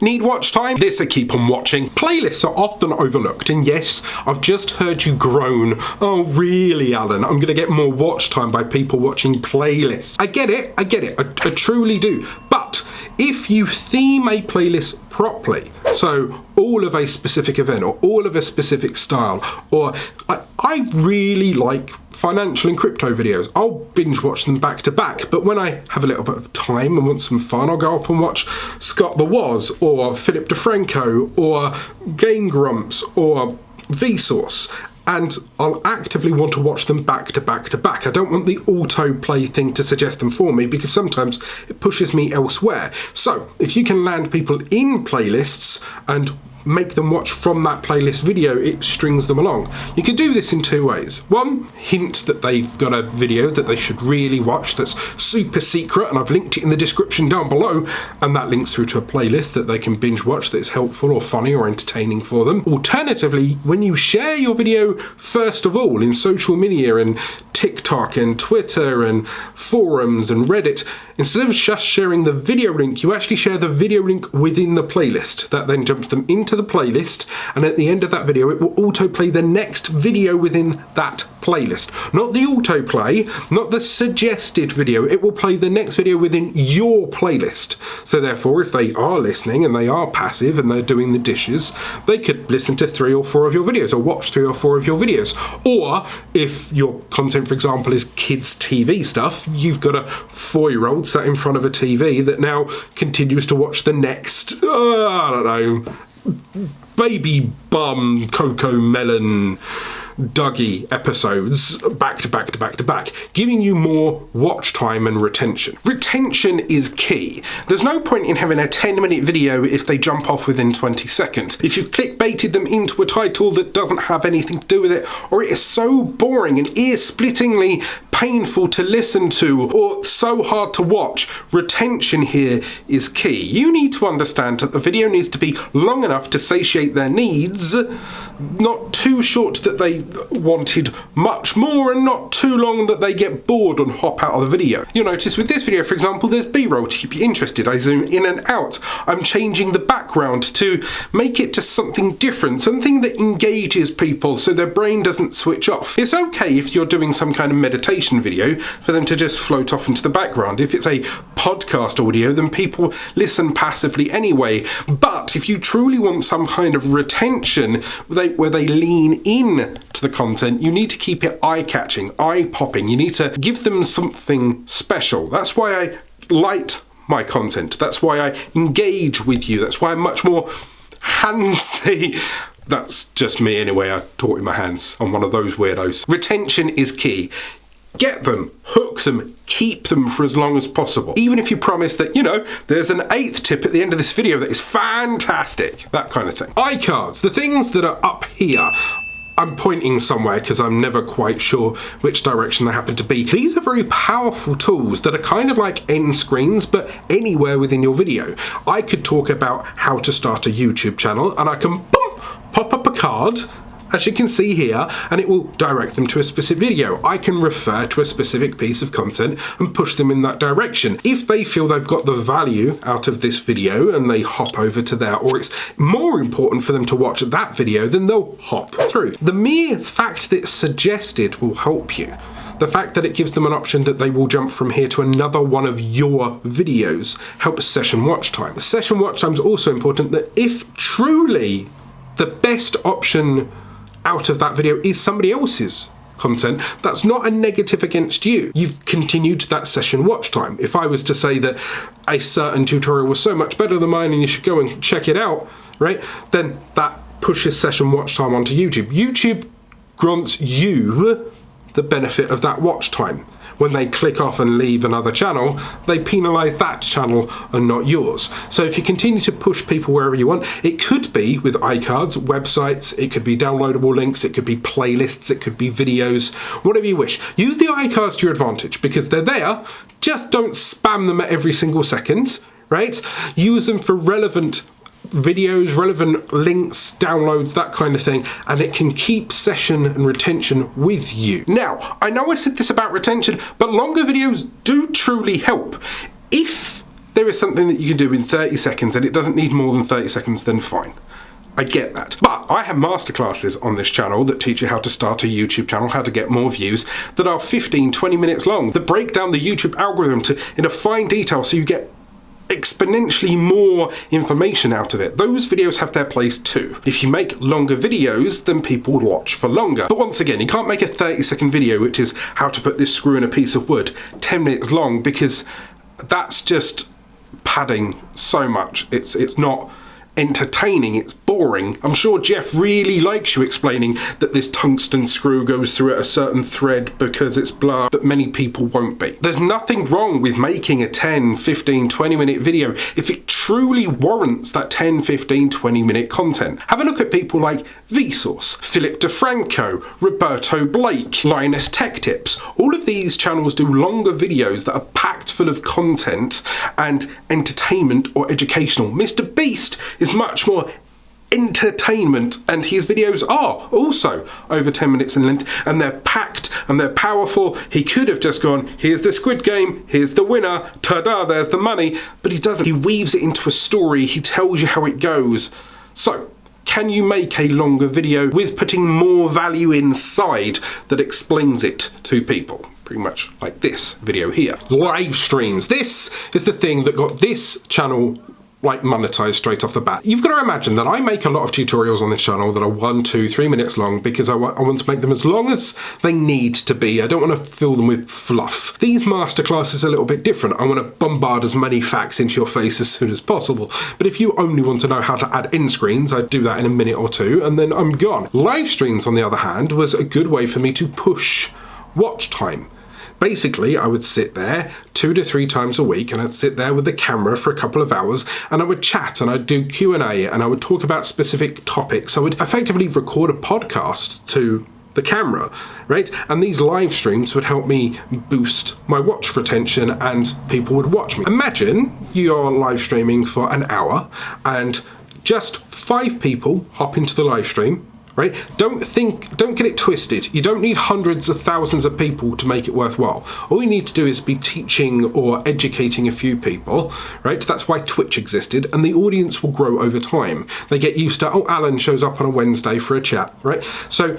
Need watch time? This I keep on watching. Playlists are often overlooked, and yes, I've just heard you groan. Oh really, Alan? I'm gonna get more watch time by people watching playlists. I get it, I truly do. But if you theme a playlist properly, so all of a specific event or all of a specific style, or I really like financial and crypto videos. I'll binge watch them back to back, but when I have a little bit of time and want some fun, I'll go up and watch Scott the Woz or Philip DeFranco or Game Grumps or Vsauce. And I'll actively want to watch them back to back to back. I don't want the autoplay thing to suggest them for me, because sometimes it pushes me elsewhere. So if you can land people in playlists and make them watch from that playlist video, it strings them along. You can do this in two ways. One, hint that they've got a video that they should really watch that's super secret, and I've linked it in the description down below, and that links through to a playlist that they can binge watch that's helpful or funny or entertaining for them. Alternatively, when you share your video first of all in social media and TikTok and Twitter and forums and Reddit, instead of just sharing the video link, you actually share the video link within the playlist. That then jumps them into the playlist, and at the end of that video it will autoplay the next video within that playlist. Not the autoplay, not the suggested video, it will play the next video within your playlist. So therefore, if they are listening and they are passive and they're doing the dishes, they could listen to 3 or 4 of your videos or watch 3 or 4 of your videos. Or if your content, for example, is kids TV stuff, you've got a 4-year-old sat in front of a TV that now continues to watch the next, I don't know, Baby Bum, Coco Melon, Dougie episodes back to back to back to back, giving you more watch time and retention. Retention is key. There's no point in having a 10-minute video if they jump off within 20 seconds. If you've clickbaited them into a title that doesn't have anything to do with it, or it is so boring and ear-splittingly painful to listen to, or so hard to watch, retention here is key. You need to understand that the video needs to be long enough to satiate their needs, not too short that they wanted much more, and not too long that they get bored and hop out of the video. You'll notice with this video, for example, there's B-roll to keep you interested. I zoom in and out. I'm changing the background to make it to something different, something that engages people so their brain doesn't switch off. It's okay if you're doing some kind of meditation video for them to just float off into the background. If it's a podcast audio, then people listen passively anyway. But if you truly want some kind of retention where they lean in to the content, you need to keep it eye-catching, eye-popping. You need to give them something special. That's why I light my content. That's why I engage with you. That's why I'm much more handsy. That's just me anyway. I talk with my hands. I'm one of those weirdos. Retention is key. Get them, hook them, keep them for as long as possible. Even if you promise that, you know, there's an 8th tip at the end of this video that is fantastic. That kind of thing. iCards, the things that are up here. I'm pointing somewhere because I'm never quite sure which direction they happen to be. These are very powerful tools that are kind of like end screens, but anywhere within your video. I could talk about how to start a YouTube channel, and I can boom, pop up a card, as you can see here, and it will direct them to a specific video. I can refer to a specific piece of content and push them in that direction. If they feel they've got the value out of this video and they hop over to there, or it's more important for them to watch that video, then they'll hop through. The mere fact that it's suggested will help you. The fact that it gives them an option that they will jump from here to another one of your videos helps session watch time. The session watch time is also important, that if truly the best option out of that video is somebody else's content, that's not a negative against you. You've continued that session watch time. If I was to say that a certain tutorial was so much better than mine and you should go and check it out, right, then that pushes session watch time onto YouTube. YouTube grants you the benefit of that watch time. When they click off and leave another channel, they penalise that channel and not yours. So if you continue to push people wherever you want, it could be with iCards, websites, it could be downloadable links, it could be playlists, it could be videos, whatever you wish. Use the iCards to your advantage because they're there, just don't spam them at every single second, right? Use them for relevant videos, relevant links, downloads, that kind of thing, and it can keep session and retention with you. Now, I know I said this about retention, but longer videos do truly help. If there is something that you can do in 30 seconds and it doesn't need more than 30 seconds, then fine. I get that. But I have masterclasses on this channel that teach you how to start a YouTube channel, how to get more views, that are 15, 20 minutes long, that break down the YouTube algorithm in a fine detail so you get exponentially more information out of it. Those videos have their place too. If you make longer videos, then people will watch for longer. But once again, you can't make a 30-second video, which is how to put this screw in a piece of wood, 10 minutes long, because that's just padding so much. It's not entertaining, it's boring. I'm sure Jeff really likes you explaining that this tungsten screw goes through a certain thread because it's blah, but many people won't be. There's nothing wrong with making a 10, 15, 20 minute video if it truly warrants that 10, 15, 20 minute content. Have a look at people like Vsauce, Philip DeFranco, Roberto Blake, Linus Tech Tips. All of these channels do longer videos that are packed full of content and entertainment or educational. Mr. Beast is much more entertainment, and his videos are also over 10 minutes in length, and they're packed and they're powerful. He could have just gone, here's the Squid Game, here's the winner, ta-da, there's the money, but he doesn't. He weaves it into a story, he tells you how it goes. So, can you make a longer video with putting more value inside that explains it to people? Pretty much like this video here. Live streams. This is the thing that got this channel like monetized straight off the bat. You've got to imagine that I make a lot of tutorials on this channel that are 1, 2, 3 minutes long because I want to make them as long as they need to be. I don't want to fill them with fluff. These masterclasses are a little bit different. I want to bombard as many facts into your face as soon as possible. But if you only want to know how to add end screens, I do that in a minute or two and then I'm gone. Live streams, on the other hand, was a good way for me to push watch time. Basically, I would sit there 2 to 3 times a week and I'd sit there with the camera for a couple of hours and I would chat and I'd do Q&A and I would talk about specific topics. I would effectively record a podcast to the camera, right? And these live streams would help me boost my watch retention and people would watch me. Imagine you're live streaming for an hour and just 5 people hop into the live stream. Right? Don't get it twisted. You don't need hundreds of thousands of people to make it worthwhile. All you need to do is be teaching or educating a few people, right? That's why Twitch existed, and the audience will grow over time. They get used to, oh, Alan shows up on a Wednesday for a chat, right? So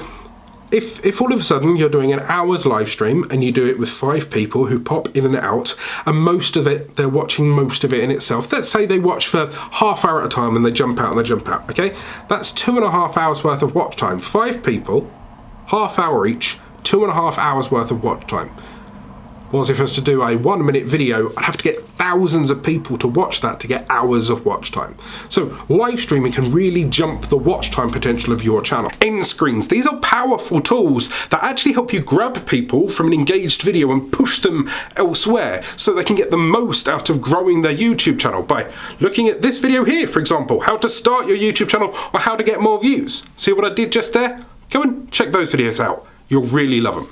if all of a sudden you're doing an hour's live stream and you do it with 5 people who pop in and out, and most of it, they're watching most of it in itself. Let's say they watch for half hour at a time and they jump out, okay? That's 2.5 hours worth of watch time. 5 people, half hour each, 2.5 hours worth of watch time. Whereas if I was to do a 1 minute video, I'd have to get thousands of people to watch that to get hours of watch time. So live streaming can really jump the watch time potential of your channel. End screens, these are powerful tools that actually help you grab people from an engaged video and push them elsewhere so they can get the most out of growing their YouTube channel by looking at this video here, for example, how to start your YouTube channel or how to get more views. See what I did just there? Go and check those videos out. You'll really love them.